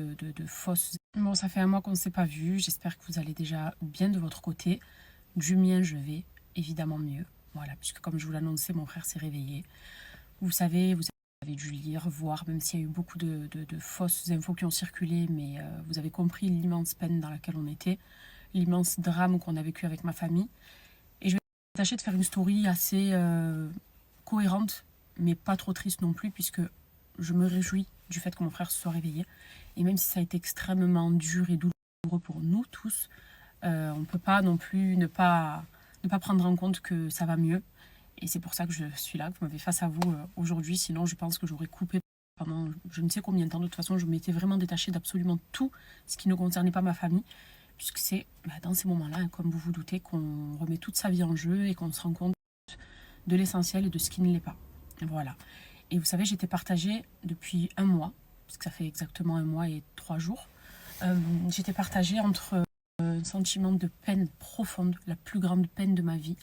de fausses. Bon, ça fait un mois qu'on ne s'est pas vu. J'espère que vous allez déjà bien de votre côté. Du mien, je vais évidemment mieux. Voilà, puisque comme je vous l'annonçais, mon frère s'est réveillé. Vous savez, vous avez dû lire, voir, même s'il y a eu beaucoup de fausses infos qui ont circulé, mais vous avez compris l'immense peine dans laquelle on était, l'immense drame qu'on a vécu avec ma famille. Et je vais tâcher de faire une story assez cohérente, mais pas trop triste non plus, puisque je me réjouis du fait que mon frère se soit réveillé. Et même si ça a été extrêmement dur et douloureux pour nous tous, on ne peut pas non plus ne pas prendre en compte que ça va mieux. Et c'est pour ça que je suis là, que vous m'avez face à vous aujourd'hui. Sinon, je pense que j'aurais coupé pendant je ne sais combien de temps. De toute façon, je m'étais vraiment détachée d'absolument tout ce qui ne concernait pas ma famille. Puisque c'est dans ces moments-là, comme vous vous doutez, qu'on remet toute sa vie en jeu et qu'on se rend compte de l'essentiel et de ce qui ne l'est pas. Voilà. Et vous savez, j'étais partagée depuis un mois, parce que ça fait exactement 1 mois et 3 jours. J'étais partagée entre un sentiment de peine profonde, la plus grande peine de ma vie,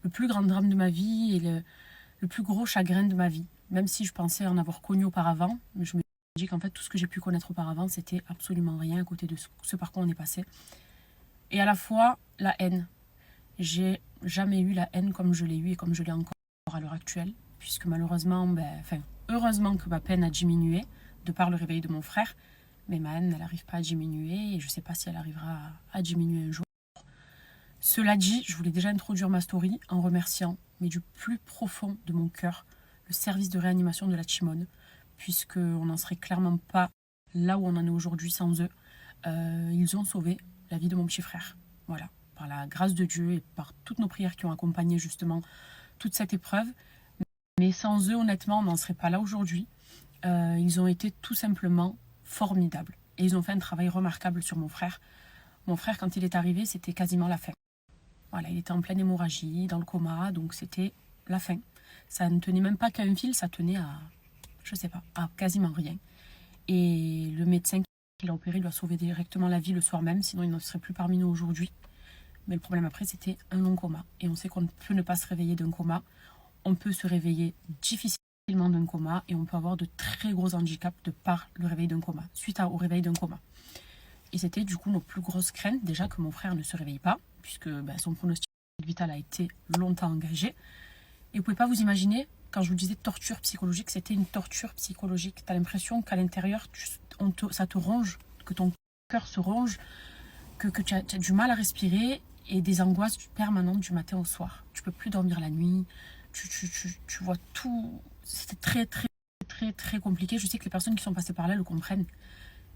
le plus grand drame de ma vie et le plus gros chagrin de ma vie. Même si je pensais en avoir connu auparavant, je me dis qu'en fait tout ce que j'ai pu connaître auparavant, c'était absolument rien à côté de ce par quoi on est passé. Et à la fois, la haine. J'ai jamais eu la haine comme je l'ai eu et comme je l'ai encore à l'heure actuelle, puisque malheureusement, heureusement que ma peine a diminué de par le réveil de mon frère, mais ma haine, elle n'arrive pas à diminuer et je ne sais pas si elle arrivera à diminuer un jour. Cela dit, je voulais déjà introduire ma story en remerciant, mais du plus profond de mon cœur, le service de réanimation de la Timone, puisqu'on n'en serait clairement pas là où on en est aujourd'hui sans eux. Ils ont sauvé la vie de mon petit frère. Voilà, par la grâce de Dieu et par toutes nos prières qui ont accompagné justement toute cette épreuve. Mais sans eux, honnêtement, on n'en serait pas là aujourd'hui. Ils ont été tout simplement formidables. Et ils ont fait un travail remarquable sur mon frère. Mon frère, quand il est arrivé, c'était quasiment la fin. Voilà, il était en pleine hémorragie, dans le coma, donc c'était la fin. Ça ne tenait même pas qu'à un fil, ça tenait à, je sais pas, à quasiment rien. Et le médecin qui l'a opéré lui a sauvé directement la vie le soir même, sinon il ne serait plus parmi nous aujourd'hui. Mais le problème après, c'était un long coma. Et on sait qu'on peut ne pas se réveiller d'un coma. On peut se réveiller difficilement d'un coma et on peut avoir de très gros handicaps de par le réveil d'un coma, suite au réveil d'un coma. Et c'était du coup nos plus grosses craintes, déjà que mon frère ne se réveille pas, puisque son pronostic vital a été longtemps engagé. Et vous ne pouvez pas vous imaginer, quand je vous disais torture psychologique, c'était une torture psychologique. Tu as l'impression qu'à l'intérieur, ça te ronge, que ton cœur se ronge, que tu as du mal à respirer et des angoisses permanentes du matin au soir. Tu ne peux plus dormir la nuit, tu vois tout. C'était très, très, très, très compliqué. Je sais que les personnes qui sont passées par là le comprennent.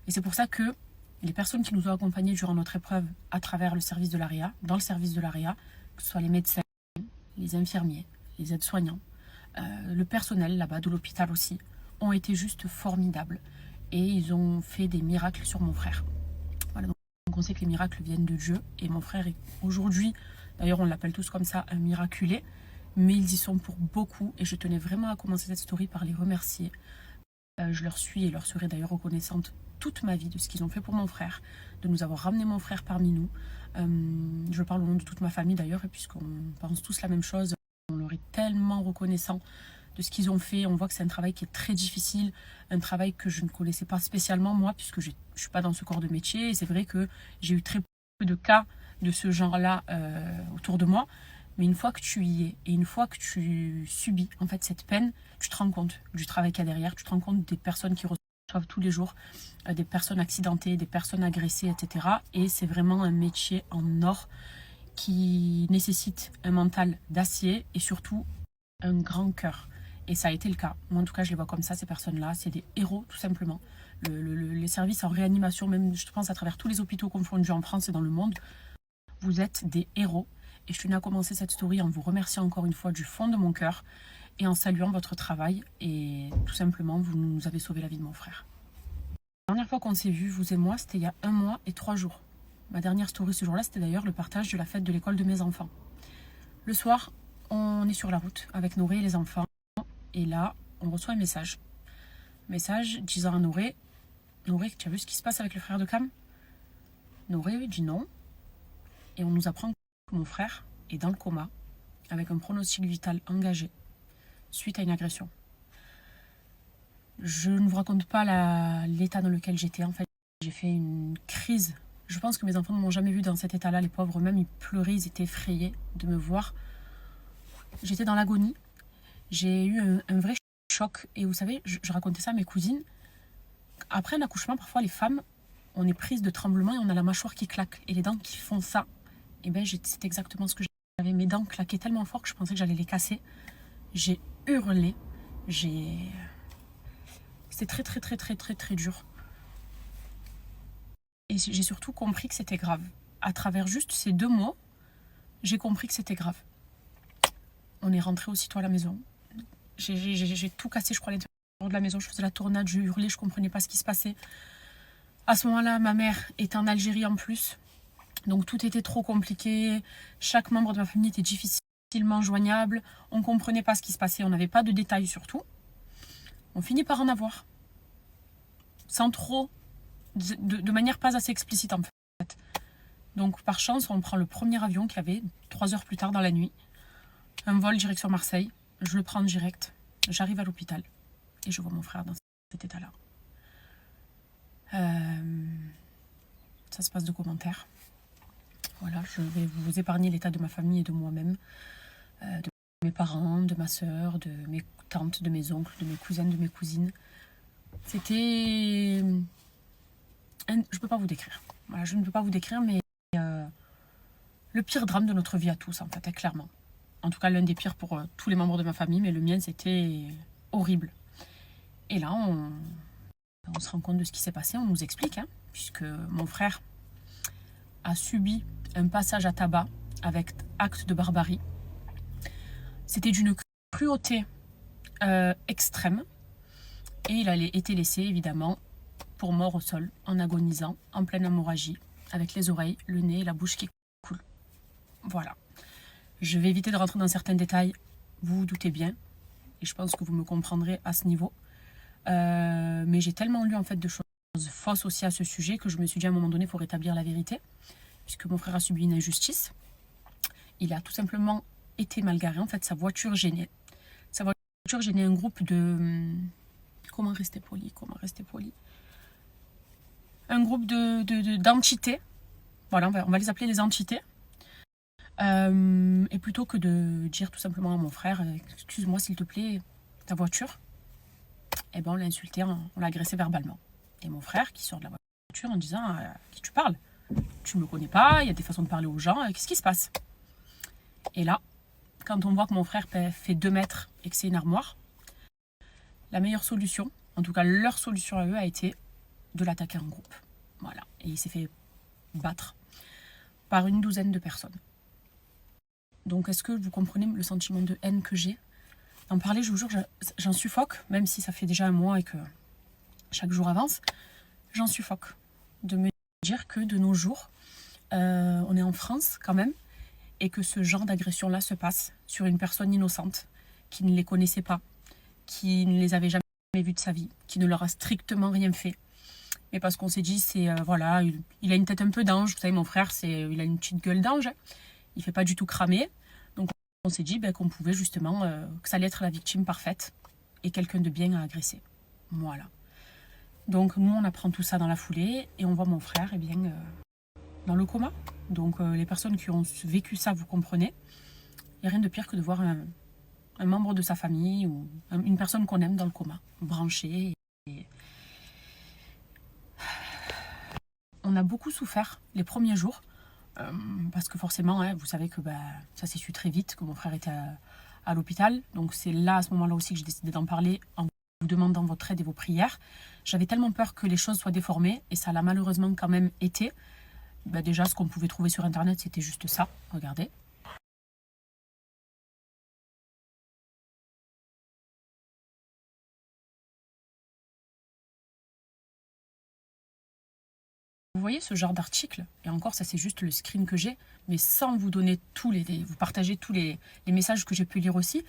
Et c'est pour ça que les personnes qui nous ont accompagnés durant notre épreuve à travers le service de l'AREA, dans le service de l'AREA, que ce soit les médecins, les infirmiers, les aides-soignants, le personnel là-bas de l'hôpital aussi, ont été juste formidables. Et ils ont fait des miracles sur mon frère. Voilà, donc on sait que les miracles viennent de Dieu. Et mon frère est aujourd'hui, d'ailleurs on l'appelle tous comme ça, un miraculé. Mais ils y sont pour beaucoup. Et je tenais vraiment à commencer cette story par les remercier. Je leur suis et leur serai d'ailleurs reconnaissante toute ma vie de ce qu'ils ont fait pour mon frère, de nous avoir ramené mon frère parmi nous. Je parle au nom de toute ma famille d'ailleurs, puisqu'on pense tous la même chose. On leur est tellement reconnaissant de ce qu'ils ont fait. On voit que c'est un travail qui est très difficile, un travail que je ne connaissais pas spécialement moi, puisque je ne suis pas dans ce corps de métier. Et c'est vrai que j'ai eu très peu de cas de ce genre-là autour de moi. Mais une fois que tu y es et une fois que tu subis en fait cette peine, tu te rends compte du travail qu'il y a derrière, tu te rends compte des personnes qui reçoivent tous les jours, des personnes accidentées, des personnes agressées, etc. Et c'est vraiment un métier en or qui nécessite un mental d'acier et surtout un grand cœur. Et ça a été le cas. Moi en tout cas je les vois comme ça, ces personnes-là, c'est des héros tout simplement. Les services en réanimation, même je pense à travers tous les hôpitaux confondus en France et dans le monde, vous êtes des héros. Et je tenais à commencer cette story en vous remerciant encore une fois du fond de mon cœur et en saluant votre travail. Et tout simplement, vous nous avez sauvé la vie de mon frère. La dernière fois qu'on s'est vus, vous et moi, c'était il y a 1 mois et 3 jours. Ma dernière story ce jour-là, c'était d'ailleurs le partage de la fête de l'école de mes enfants. Le soir, on est sur la route avec Noré et les enfants. Et là, on reçoit un message. Message disant à Noré, Noré, tu as vu ce qui se passe avec le frère de Cam? Noré dit non. Et on nous apprend que mon frère est dans le coma, avec un pronostic vital engagé, suite à une agression. Je ne vous raconte pas l'état dans lequel j'étais, en fait. J'ai fait une crise. Je pense que mes enfants ne m'ont jamais vu dans cet état-là. Les pauvres, même, ils pleuraient, ils étaient effrayés de me voir. J'étais dans l'agonie. J'ai eu un vrai choc. Et vous savez, je racontais ça à mes cousines. Après un accouchement, parfois, les femmes, on est prise de tremblement et on a la mâchoire qui claque. Et les dents qui font ça. Et bien, c'est exactement ce que j'avais. Mes dents claquaient tellement fort que je pensais que j'allais les casser. J'ai hurlé. C'était très, très, très, très, très, très dur. Et j'ai surtout compris que c'était grave. À travers juste ces 2 mots, j'ai compris que c'était grave. On est rentré aussitôt à la maison. J'ai tout cassé, je crois, à l'intérieur de la maison. Je faisais la tournade, je hurlais, je comprenais pas ce qui se passait. À ce moment-là, ma mère était en Algérie en plus. Donc tout était trop compliqué. Chaque membre de ma famille était difficilement joignable. On ne comprenait pas ce qui se passait. On n'avait pas de détails surtout. On finit par en avoir. Sans trop, de manière pas assez explicite en fait. Donc par chance, on prend le premier avion qu'il y avait 3 heures plus tard dans la nuit. Un vol direction Marseille. Je le prends direct. J'arrive à l'hôpital. Et je vois mon frère dans cet état-là. Ça se passe de commentaires. Voilà, je vais vous épargner l'état de ma famille et de moi-même. De mes parents, de ma sœur, de mes tantes, de mes oncles, de mes cousines, de mes cousines. C'était... Je ne peux pas vous décrire. Voilà, je ne peux pas vous décrire, mais le pire drame de notre vie à tous, en fait, clairement. En tout cas, l'un des pires pour tous les membres de ma famille, mais le mien, c'était horrible. Et là, on se rend compte de ce qui s'est passé, on nous explique, hein, puisque mon frère a subi un passage à tabac avec acte de barbarie. C'était d'une cruauté extrême. Et il a été laissé, évidemment, pour mort au sol, en agonisant, en pleine hémorragie, avec les oreilles, le nez et la bouche qui coulent. Voilà. Je vais éviter de rentrer dans certains détails, vous vous doutez bien, et je pense que vous me comprendrez à ce niveau. Mais j'ai tellement lu en fait de choses fausses aussi à ce sujet que je me suis dit à un moment donné, il faut rétablir la vérité, puisque mon frère a subi une injustice. Il a tout simplement été mal garé, en fait, sa voiture gênait. Sa voiture gênait un groupe de... Comment rester poli? Un groupe d'entités. Voilà, on va les appeler les entités. Et plutôt que de dire tout simplement à mon frère, excuse-moi s'il te plaît, ta voiture, eh ben on l'a insulté, on l'a agressé verbalement. Et mon frère qui sort de la voiture en disant, à qui tu parles? Tu me connais pas, il y a des façons de parler aux gens, qu'est-ce qui se passe? Et là, quand on voit que mon frère fait 2 mètres et que c'est une armoire, la meilleure solution, en tout cas leur solution à eux, a été de l'attaquer en groupe. Voilà. Et il s'est fait battre par une 12aine de personnes. Donc est-ce que vous comprenez le sentiment de haine que j'ai? D'en parler, je vous jure, j'en suffoque, même si ça fait déjà un mois et que chaque jour avance, j'en suffoque. De me dire que de nos jours, on est en France quand même, et que ce genre d'agression-là se passe sur une personne innocente, qui ne les connaissait pas, qui ne les avait jamais vus de sa vie, qui ne leur a strictement rien fait. Mais parce qu'on s'est dit, voilà, il a une tête un peu d'ange. Vous savez, mon frère, il a une petite gueule d'ange. Il fait pas du tout cramer. Donc on s'est dit qu'on pouvait justement, que ça allait être la victime parfaite et quelqu'un de bien à agresser. Voilà. Donc nous, on apprend tout ça dans la foulée et on voit mon frère, dans le coma. Donc les personnes qui ont vécu ça, vous comprenez. Il n'y a rien de pire que de voir un membre de sa famille ou une personne qu'on aime dans le coma, branché. On a beaucoup souffert les premiers jours, parce que forcément, vous savez que ça s'est su très vite, que mon frère était à l'hôpital. Donc c'est là, à ce moment-là aussi, que j'ai décidé d'en parler en vous demandant votre aide et vos prières. J'avais tellement peur que les choses soient déformées, et ça l'a malheureusement quand même été. Déjà, ce qu'on pouvait trouver sur Internet, c'était juste ça. Regardez. Vous voyez ce genre d'article, et encore ça c'est juste le screen que j'ai, mais sans vous donner vous partager tous les messages que j'ai pu lire aussi,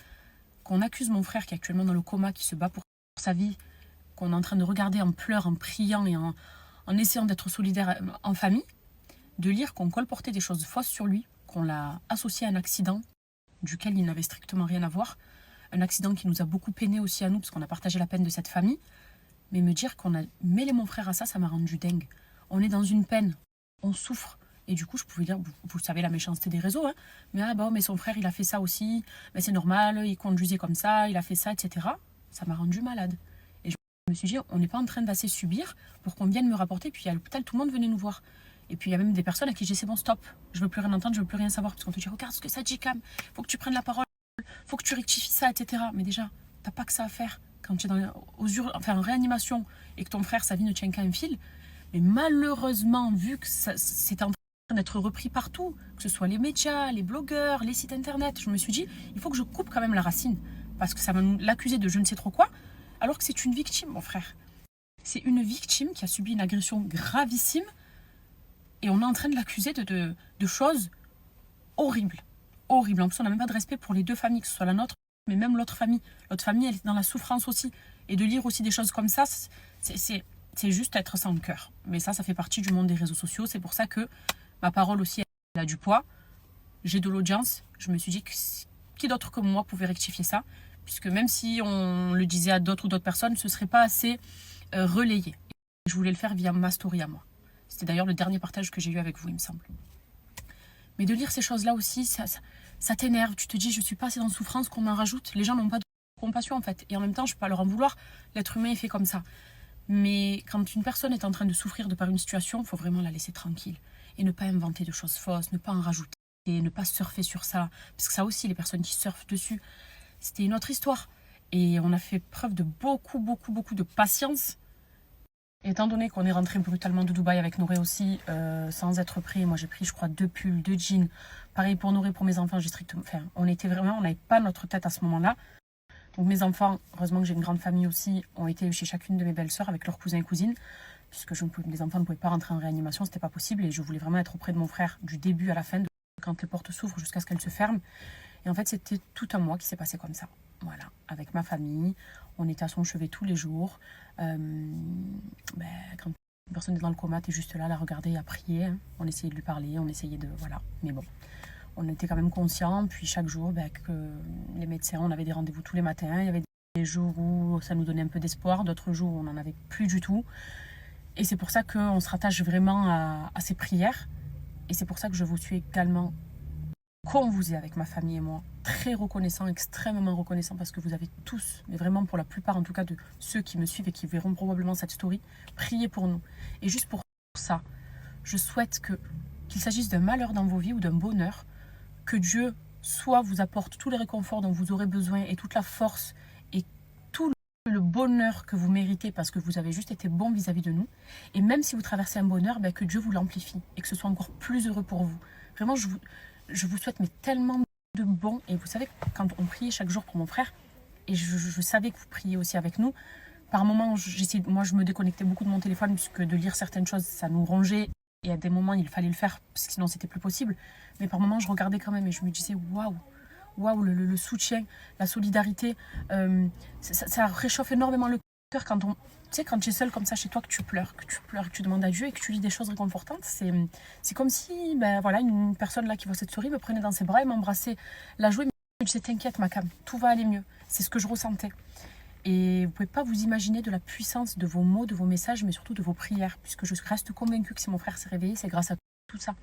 qu'on accuse mon frère qui est actuellement dans le coma, qui se bat pour sa vie, qu'on est en train de regarder en pleurs, en priant et en essayant d'être solidaire en famille, de lire qu'on colportait des choses fausses sur lui, qu'on l'a associé à un accident duquel il n'avait strictement rien à voir, un accident qui nous a beaucoup peiné aussi à nous, parce qu'on a partagé la peine de cette famille. Mais me dire qu'on a mêlé mon frère à ça, ça m'a rendu dingue. On est dans une peine, on souffre. Et du coup, je pouvais dire, vous savez la méchanceté des réseaux, hein, mais mais son frère, il a fait ça aussi, mais c'est normal, il conduisait comme ça, il a fait ça, etc. Ça m'a rendu malade. Et je me suis dit, on n'est pas en train d'assez subir pour qu'on vienne me rapporter. Puis à l'hôpital, tout le monde venait nous voir. Et puis il y a même des personnes à qui j'ai dit, c'est bon, stop, je veux plus rien entendre, je veux plus rien savoir. Parce qu'on te dit, regarde ce que ça dit, Cam, faut que tu prennes la parole, faut que tu rectifies ça, etc. Mais déjà, t'as pas que ça à faire. Quand tu es en réanimation et que ton frère, sa vie ne tient qu'à un fil, mais malheureusement, vu que c'est en train d'être repris partout, que ce soit les médias, les blogueurs, les sites internet, je me suis dit, il faut que je coupe quand même la racine. Parce que ça va l'accuser de je ne sais trop quoi, alors que c'est une victime, mon frère. C'est une victime qui a subi une agression gravissime et on est en train de l'accuser de choses horribles. Horribles. En plus, on n'a même pas de respect pour les deux familles, que ce soit la nôtre, mais même l'autre famille. L'autre famille, elle est dans la souffrance aussi. Et de lire aussi des choses comme ça, c'est juste être sans cœur. Mais ça fait partie du monde des réseaux sociaux. C'est pour ça que ma parole aussi, elle a du poids. J'ai de l'audience. Je me suis dit que qui d'autre que moi pouvait rectifier ça, puisque même si on le disait à d'autres ou d'autres personnes, ce ne serait pas assez relayé. Je voulais le faire via ma story à moi. C'était d'ailleurs le dernier partage que j'ai eu avec vous, il me semble. Mais de lire ces choses-là aussi, ça t'énerve. Tu te dis, je suis pas assez dans souffrance qu'on en rajoute. Les gens n'ont pas de compassion en fait. Et en même temps, je peux pas leur en vouloir. L'être humain est fait comme ça. Mais quand une personne est en train de souffrir de par une situation, il faut vraiment la laisser tranquille. Et ne pas inventer de choses fausses, ne pas en rajouter, ne pas surfer sur ça. Parce que ça aussi, les personnes qui surfent dessus, c'était une autre histoire. Et on a fait preuve de beaucoup de patience. Étant donné qu'on est rentré brutalement de Dubaï avec Noré aussi, sans être prêt, moi j'ai pris je crois 2 pulls, 2 jeans. Pareil pour Noré, pour mes enfants, j'ai strictement... Enfin, on n'avait pas notre tête à ce moment-là. Donc mes enfants, heureusement que j'ai une grande famille aussi, ont été chez chacune de mes belles-sœurs avec leurs cousins et cousines, puisque les enfants ne pouvaient pas rentrer en réanimation, c'était pas possible, et je voulais vraiment être auprès de mon frère du début à la fin, quand les portes s'ouvrent jusqu'à ce qu'elles se ferment. Et en fait, c'était tout un mois qui s'est passé comme ça. Voilà, avec ma famille, on était à son chevet tous les jours. Quand une personne est dans le coma, t'es juste là, à la regarder, à prier. Hein. On essayait de lui parler, on essayait de... Voilà, mais bon. On était quand même conscients, puis chaque jour, que les médecins, on avait des rendez-vous tous les matins. Il y avait des jours où ça nous donnait un peu d'espoir, d'autres jours où on n'en avait plus du tout. Et c'est pour ça qu'on se rattache vraiment à ces prières. Et c'est pour ça que je vous suis également, comme vous êtes avec ma famille et moi, très reconnaissant, extrêmement reconnaissant, parce que vous avez tous, mais vraiment pour la plupart en tout cas de ceux qui me suivent et qui verront probablement cette story, priez pour nous. Et juste pour ça, je souhaite qu'il s'agisse d'un malheur dans vos vies ou d'un bonheur, que Dieu soit vous apporte tous les réconforts dont vous aurez besoin et toute la force et tout le bonheur que vous méritez parce que vous avez juste été bon vis-à-vis de nous. Et même si vous traversez un bonheur, que Dieu vous l'amplifie et que ce soit encore plus heureux pour vous. Vraiment, je vous souhaite tellement de bon. Et vous savez, quand on priait chaque jour pour mon frère, et je savais que vous priez aussi avec nous, par moments, moi je me déconnectais beaucoup de mon téléphone puisque de lire certaines choses, ça nous rongeait. Et à des moments, il fallait le faire parce que sinon c'était plus possible. Mais par moments, je regardais quand même et je me disais waouh, le soutien, la solidarité, ça réchauffe énormément le cœur quand tu sais, quand tu es seul comme ça chez toi, que tu pleures, que tu demandes à Dieu et que tu lis des choses réconfortantes. C'est comme si, une personne là qui voit cette story me prenait dans ses bras et m'embrassait la joie et me disait t'inquiète ma Cam, tout va aller mieux. C'est ce que je ressentais. Et vous pouvez pas vous imaginer de la puissance de vos mots, de vos messages, mais surtout de vos prières, puisque je reste convaincue que si mon frère s'est réveillé, c'est grâce à tout ça.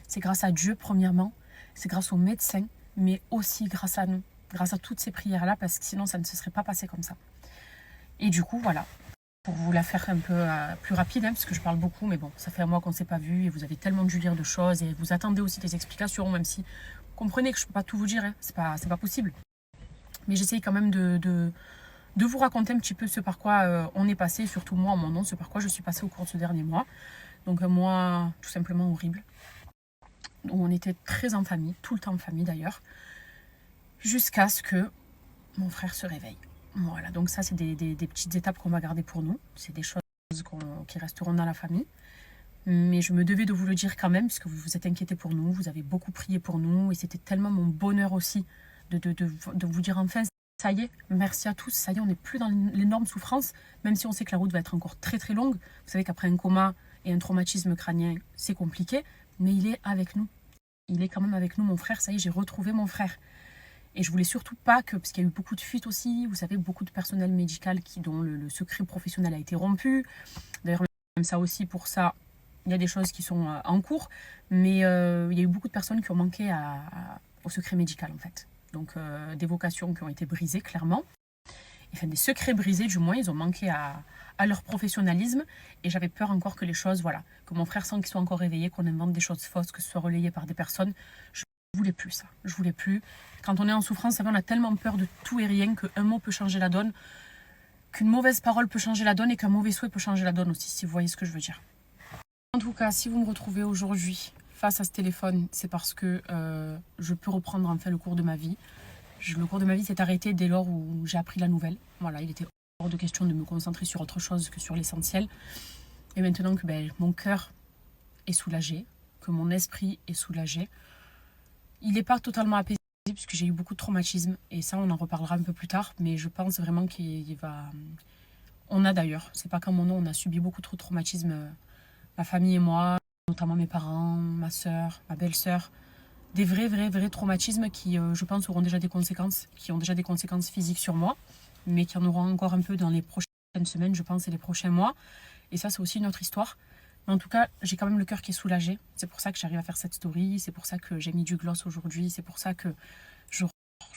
C'est grâce à Dieu, premièrement, c'est grâce aux médecins, mais aussi grâce à nous, grâce à toutes ces prières-là, parce que sinon ça ne se serait pas passé comme ça. Et du coup, voilà, pour vous la faire un peu plus rapide, parce que je parle beaucoup, mais bon, ça fait un mois qu'on ne s'est pas vu, et vous avez tellement dû lire de choses, et vous attendez aussi des explications, même si vous comprenez que je ne peux pas tout vous dire, c'est pas possible. Mais j'essaye quand même de vous raconter un petit peu ce par quoi on est passé, surtout moi en mon nom, ce par quoi je suis passée au cours de ce dernier mois. Donc un mois tout simplement horrible, où on était très en famille, tout le temps en famille d'ailleurs, jusqu'à ce que mon frère se réveille. Voilà, donc ça c'est des petites étapes qu'on va garder pour nous, c'est des choses qui resteront dans la famille. Mais je me devais de vous le dire quand même, puisque vous vous êtes inquiétés pour nous, vous avez beaucoup prié pour nous, et c'était tellement mon bonheur aussi de vous dire enfin, ça y est, merci à tous, ça y est, on n'est plus dans l'énorme souffrance, même si on sait que la route va être encore très très longue. Vous savez qu'après un coma et un traumatisme crânien, c'est compliqué, mais il est avec nous. Il est quand même avec nous, mon frère, ça y est, j'ai retrouvé mon frère. Et je voulais surtout pas que, parce qu'il y a eu beaucoup de fuites aussi, vous savez, beaucoup de personnel médical dont le secret professionnel a été rompu. D'ailleurs, même ça aussi, pour ça, il y a des choses qui sont en cours. Mais il y a eu beaucoup de personnes qui ont manqué au secret médical, en fait. Donc, des vocations qui ont été brisées, clairement. Enfin, des secrets brisés, du moins, ils ont manqué à leur professionnalisme. Et j'avais peur encore que les choses, voilà, que mon frère sent qu'il soit encore réveillé, qu'on invente des choses fausses, que ce soit relayé par des personnes. Je voulais plus ça. Je voulais plus. Quand on est en souffrance, on a tellement peur de tout et rien qu'un mot peut changer la donne, qu'une mauvaise parole peut changer la donne et qu'un mauvais souhait peut changer la donne aussi, si vous voyez ce que je veux dire. En tout cas, si vous me retrouvez aujourd'hui face à ce téléphone, c'est parce que je peux reprendre enfin le cours de ma vie. Le cours de ma vie s'est arrêté dès lors où j'ai appris la nouvelle. Voilà, il était hors de question de me concentrer sur autre chose que sur l'essentiel. Et maintenant que mon cœur est soulagé, que mon esprit est soulagé, il n'est pas totalement apaisé puisque j'ai eu beaucoup de traumatismes. Et ça, on en reparlera un peu plus tard. Mais je pense vraiment qu'il va... On a d'ailleurs, c'est pas comme mon nom, on a subi beaucoup trop de traumatismes, ma famille et moi, notamment mes parents, ma soeur, ma belle-sœur. Des vrais traumatismes qui, je pense, auront déjà des conséquences, qui ont déjà des conséquences physiques sur moi, mais qui en auront encore un peu dans les prochaines semaines, je pense, et les prochains mois. Et ça, c'est aussi une autre histoire. Mais en tout cas, j'ai quand même le cœur qui est soulagé. C'est pour ça que j'arrive à faire cette story, c'est pour ça que j'ai mis du gloss aujourd'hui, c'est pour ça que je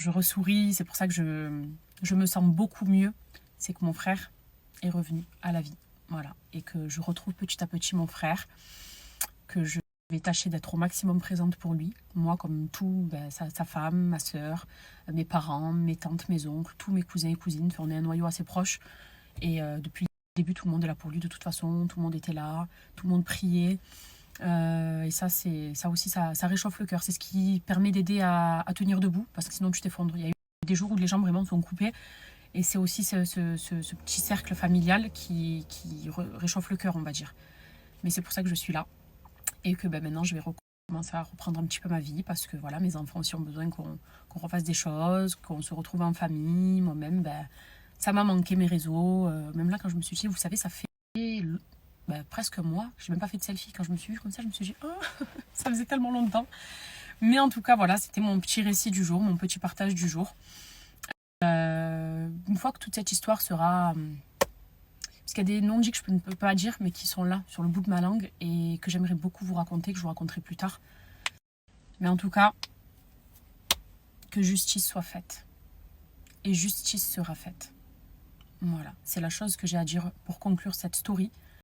ressouris, c'est pour ça que je me sens beaucoup mieux. C'est que mon frère est revenu à la vie. Voilà. Et que je retrouve petit à petit mon frère, que je vais tâcher d'être au maximum présente pour lui. Moi, comme tout, sa femme, ma soeur, mes parents, mes tantes, mes oncles, tous mes cousins et cousines. Enfin, on est un noyau assez proche. Et depuis le début, tout le monde est là pour lui de toute façon. Tout le monde était là, tout le monde priait. Et ça, aussi, ça réchauffe le cœur. C'est ce qui permet d'aider à tenir debout, parce que sinon tu t'effondres. Il y a eu des jours où les jambes vraiment sont coupées. Et c'est aussi ce petit cercle familial qui réchauffe le cœur, on va dire. Mais c'est pour ça que je suis là. Et que maintenant, je vais commencer à reprendre un petit peu ma vie, parce que voilà, mes enfants aussi ont besoin qu'on refasse des choses, qu'on se retrouve en famille. Moi-même, ça m'a manqué, mes réseaux. Même là, quand je me suis dit, vous savez, ça fait presque un mois. Je n'ai même pas fait de selfie. Quand je me suis vue comme ça, je me suis dit, oh, ça faisait tellement longtemps. Mais en tout cas, voilà, c'était mon petit récit du jour, mon petit partage du jour. Une fois que toute cette histoire sera... Parce qu'il y a des non-dits que je ne peux pas dire, mais qui sont là, sur le bout de ma langue, et que j'aimerais beaucoup vous raconter, que je vous raconterai plus tard. Mais en tout cas, que justice soit faite. Et justice sera faite. Voilà, c'est la chose que j'ai à dire pour conclure cette story.